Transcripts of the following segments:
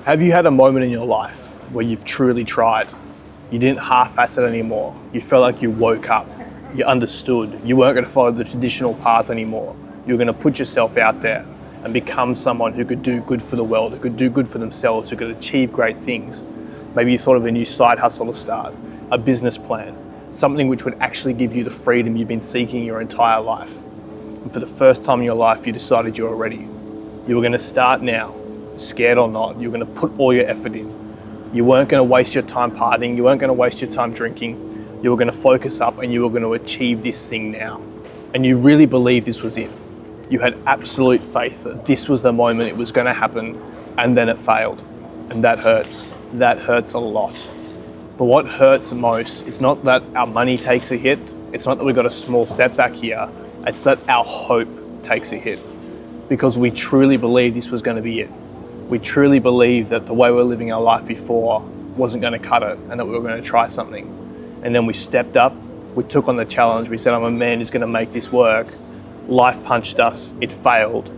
Have you had a moment in your life where you've truly tried? You didn't half-ass it anymore. You felt like you woke up. You understood. You weren't going to follow the traditional path anymore. You were going to put yourself out there and become someone who could do good for the world, who could do good for themselves, who could achieve great things. Maybe you thought of a new side hustle to start, a business plan, something which would actually give you the freedom you've been seeking your entire life. And for the first time in your life, you decided you were ready. You were going to start now. Scared or not, you're going to put all your effort in. You weren't going to waste your time partying, you weren't going to waste your time drinking, you were going to focus up and you were going to achieve this thing now. And you really believed this was it. You had absolute faith that this was the moment it was going to happen, and then it failed. And that hurts. That hurts a lot. But what hurts most, it's not that our money takes a hit, it's not that we've got a small setback here, it's that our hope takes a hit. Because we truly believed this was going to be it. We truly believed that the way we were living our life before wasn't going to cut it and that we were going to try something. And then we stepped up, we took on the challenge, we said, I'm a man who's going to make this work. Life punched us, it failed,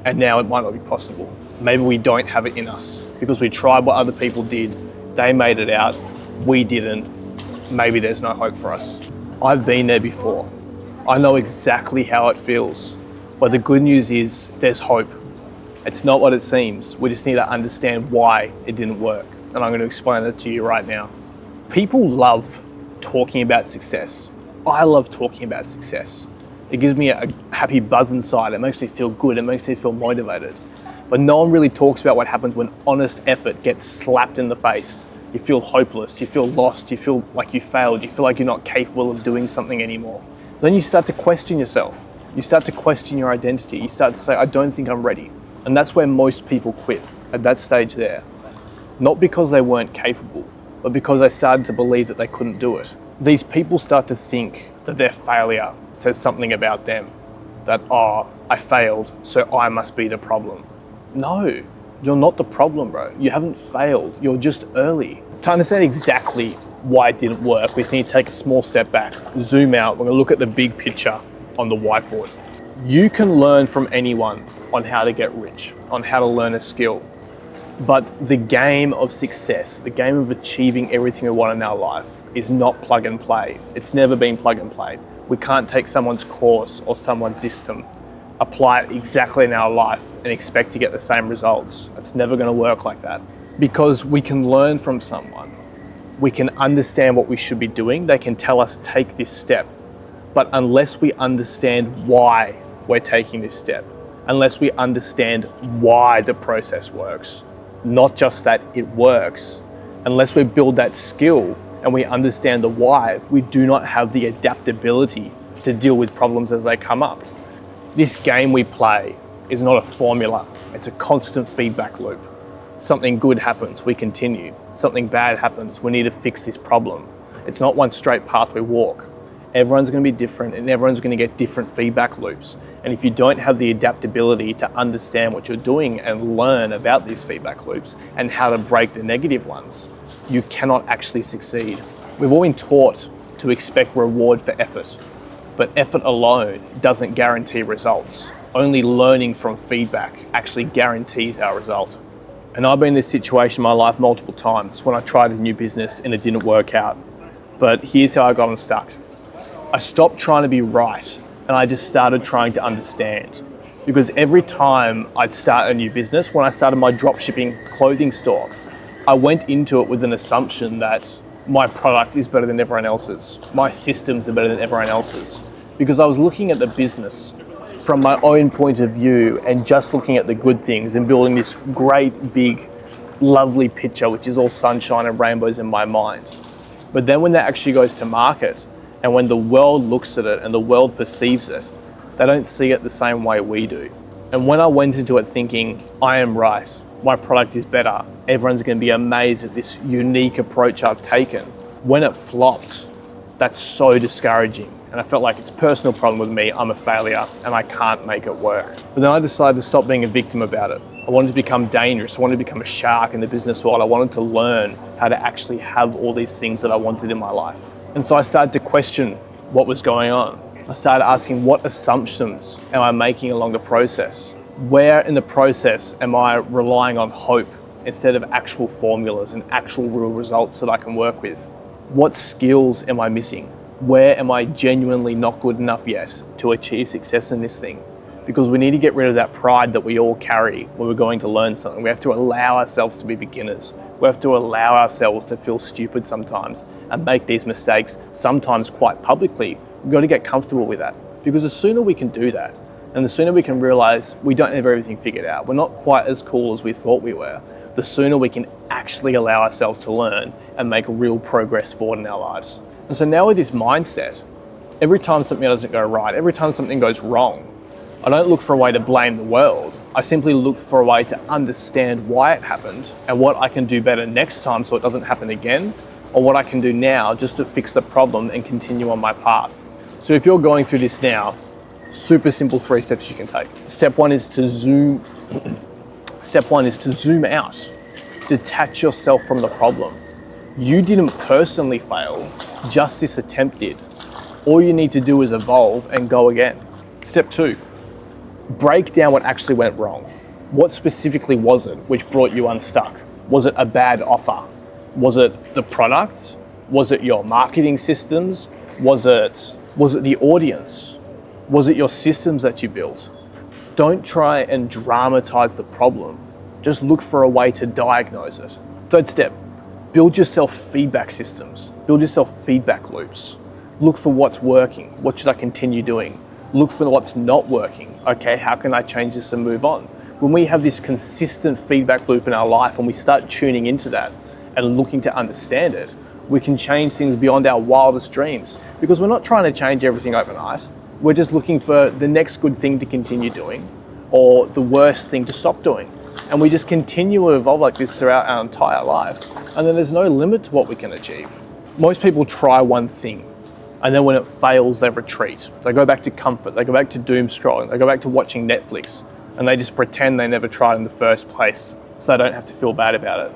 and now it might not be possible. Maybe we don't have it in us because we tried what other people did, they made it out, we didn't. Maybe there's no hope for us. I've been there before. I know exactly how it feels. But the good news is there's hope. It's not what it seems. We just need to understand why it didn't work. And I'm going to explain it to you right now. People love talking about success. I love talking about success. It gives me a happy buzz inside. It makes me feel good. It makes me feel motivated. But no one really talks about what happens when honest effort gets slapped in the face. You feel hopeless. You feel lost. You feel like you failed. You feel like you're not capable of doing something anymore. Then you start to question yourself. You start to question your identity. You start to say, I don't think I'm ready. And that's where most people quit, at that stage there. Not because they weren't capable, but because they started to believe that they couldn't do it. These people start to think that their failure says something about them. That, I failed, so I must be the problem. No, you're not the problem, bro. You haven't failed, you're just early. To understand exactly why it didn't work, we just need to take a small step back, zoom out, we're gonna look at the big picture on the whiteboard. You can learn from anyone on how to get rich, on how to learn a skill. But the game of success, the game of achieving everything we want in our life is not plug and play. It's never been plug and play. We can't take someone's course or someone's system, apply it exactly in our life and expect to get the same results. It's never going to work like that. Because we can learn from someone. We can understand what we should be doing. They can tell us, take this step. But unless we understand why we're taking this step, unless we understand why the process works, not just that it works, unless we build that skill and we understand the why, we do not have the adaptability to deal with problems as they come up. This game we play is not a formula, it's a constant feedback loop. Something good happens, we continue. Something bad happens, we need to fix this problem. It's not one straight path we walk. Everyone's going to be different and everyone's going to get different feedback loops. And if you don't have the adaptability to understand what you're doing and learn about these feedback loops and how to break the negative ones, you cannot actually succeed. We've all been taught to expect reward for effort, but effort alone doesn't guarantee results. Only learning from feedback actually guarantees our result. And I've been in this situation in my life multiple times when I tried a new business and it didn't work out. But here's how I got unstuck. I stopped trying to be right and I just started trying to understand. Because every time I'd start a new business, when I started my dropshipping clothing store, I went into it with an assumption that my product is better than everyone else's. My systems are better than everyone else's. Because I was looking at the business from my own point of view and just looking at the good things and building this great, big, lovely picture, which is all sunshine and rainbows in my mind. But then when that actually goes to market, and when the world looks at it and the world perceives it, they don't see it the same way we do. And when I went into it thinking, I am right, my product is better, everyone's going to be amazed at this unique approach I've taken, when it flopped, that's so discouraging. And I felt like it's a personal problem with me, I'm a failure, and I can't make it work. But then I decided to stop being a victim about it. I wanted to become dangerous, I wanted to become a shark in the business world, I wanted to learn how to actually have all these things that I wanted in my life. And so I started to question what was going on. I started asking, what assumptions am I making along the process? Where in the process am I relying on hope instead of actual formulas and actual real results that I can work with? What skills am I missing? Where am I genuinely not good enough yet to achieve success in this thing? Because we need to get rid of that pride that we all carry when we're going to learn something. We have to allow ourselves to be beginners. We have to allow ourselves to feel stupid sometimes and make these mistakes, sometimes quite publicly. We've got to get comfortable with that, because the sooner we can do that, and the sooner we can realize we don't have everything figured out, we're not quite as cool as we thought we were, the sooner we can actually allow ourselves to learn and make real progress forward in our lives. And so now with this mindset, every time something doesn't go right, every time something goes wrong, I don't look for a way to blame the world. I simply look for a way to understand why it happened and what I can do better next time so it doesn't happen again, or what I can do now just to fix the problem and continue on my path. So if you're going through this now, super simple 3 steps you can take. Step one is to zoom out. Detach yourself from the problem. You didn't personally fail, just this attempt did. All you need to do is evolve and go again. Step 2, break down what actually went wrong. What specifically was it which brought you unstuck? Was it a bad offer? Was it the product? Was it your marketing systems? Was it the audience? Was it your systems that you built? Don't try and dramatize the problem. Just look for a way to diagnose it. Third step, build yourself feedback systems. Build yourself feedback loops. Look for what's working. What should I continue doing? Look for what's not working. Okay, how can I change this and move on? When we have this consistent feedback loop in our life and we start tuning into that and looking to understand it, we can change things beyond our wildest dreams, because we're not trying to change everything overnight. We're just looking for the next good thing to continue doing or the worst thing to stop doing. And we just continue to evolve like this throughout our entire life. And then there's no limit to what we can achieve. Most people try one thing, and then when it fails, they retreat. They go back to comfort, they go back to doom scrolling, they go back to watching Netflix, and they just pretend they never tried in the first place, so they don't have to feel bad about it.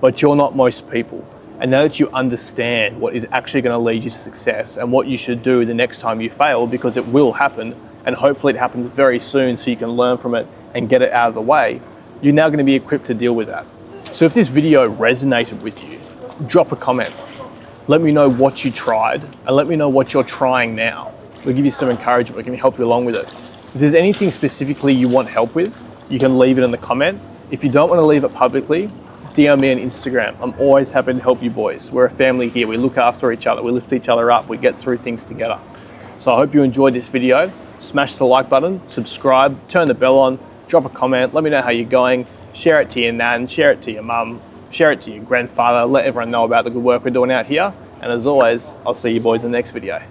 But you're not most people. And now that you understand what is actually going to lead you to success and what you should do the next time you fail, because it will happen, and hopefully it happens very soon so you can learn from it and get it out of the way, you're now going to be equipped to deal with that. So if this video resonated with you, drop a comment. Let me know what you tried and let me know what you're trying now. We'll give you some encouragement. We can help you along with it. If there's anything specifically you want help with, you can leave it in the comment. If you don't want to leave it publicly, DM me on Instagram. I'm always happy to help you boys. We're a family here. We look after each other. We lift each other up. We get through things together. So I hope you enjoyed this video. Smash the like button, subscribe, turn the bell on, drop a comment. Let me know how you're going. Share it to your nan, share it to your mum, share it to your grandfather. Let everyone know about the good work we're doing out here. And as always, I'll see you boys in the next video.